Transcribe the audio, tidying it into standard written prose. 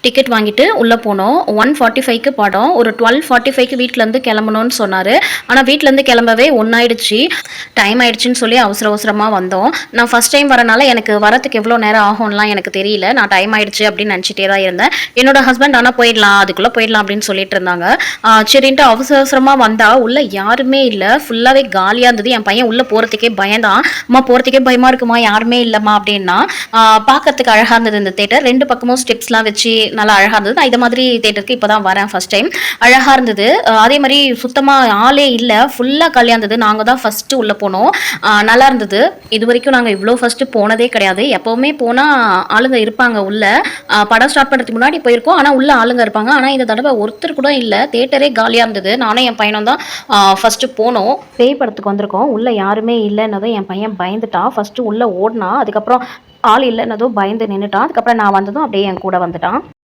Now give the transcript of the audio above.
Ticket வாங்கிட்டு உள்ளே போனோம். 1:45க்கு படம். ஒரு 12:45க்கு வீட்டிலேருந்து கிளம்பணும்னு சொன்னார். ஆனால் வீட்டிலேருந்து கிளம்பவே 1 ஆயிடுச்சு. டைம் ஆயிடுச்சுன்னு சொல்லி அவசர அவசரமாக வந்தோம். நான் ஃபஸ்ட் டைம் வரனால எனக்கு வரத்துக்கு எவ்வளோ நேரம் ஆகும்லாம் எனக்கு தெரியல. நான் டைம் ஆயிடுச்சு அப்படின்னு நினச்சிட்டே தான் இருந்தேன். என்னோட ஹஸ்பண்ட் ஆனால் போயிடலாம், அதுக்குள்ளே போயிடலாம் அப்படின்னு சொல்லிட்டு இருந்தாங்க. சரின்ட்டு அவசர அவசரமாக வந்தால் உள்ளே யாருமே இல்லை. ஃபுல்லாகவே காலியாக இருந்தது. என் பையன் உள்ளே போகிறதுக்கே பயந்தான். அம்மா போகிறதுக்கே பயமாக இருக்குமா, யாருமே இல்லைம்மா அப்படின்னா. பார்க்கறதுக்கு அழகாக இருந்தது இந்த தேட்டர். 2 பக்கமும் ஸ்டெப்ஸ்லாம் வச்சு நல்லா அழகாக இருந்தது. நான் இந்த மாதிரி தேட்டருக்கு இப்போ தான் வரேன் ஃபர்ஸ்ட் டைம். அழகாக இருந்தது. அதே மாதிரி சுத்தமாக ஆளே இல்லை, ஃபுல்லாக காலியாக இருந்தது. நாங்கள் தான் ஃபஸ்ட்டு உள்ளே போனோம். நல்லா இருந்தது. இது வரைக்கும் நாங்கள் இவ்வளோ ஃபஸ்ட்டு போனதே கிடையாது. எப்போவுமே போனால் ஆளுங்க இருப்பாங்க உள்ள. படம் ஸ்டார்ட் பண்ணுறதுக்கு முன்னாடி போயிருக்கோம், ஆனால் உள்ள ஆளுங்க இருப்பாங்க. ஆனால் இந்த தடவை ஒருத்தர் கூட இல்லை, தேட்டரே காலியாக இருந்தது. நானும் என் பையனும் தான் ஃபஸ்ட்டு போனோம். பேய் படத்துக்கு வந்திருக்கோம். உள்ளே யாருமே இல்லைன்னதும் என் பையன் பயந்துட்டான். ஃபஸ்ட்டு உள்ளே ஓடினா, அதுக்கப்புறம் ஆள் இல்லைன்னதும் பயந்து நின்றுட்டான். அதுக்கப்புறம் நான் வந்ததும் அப்படியே என் கூட வந்துட்டான்.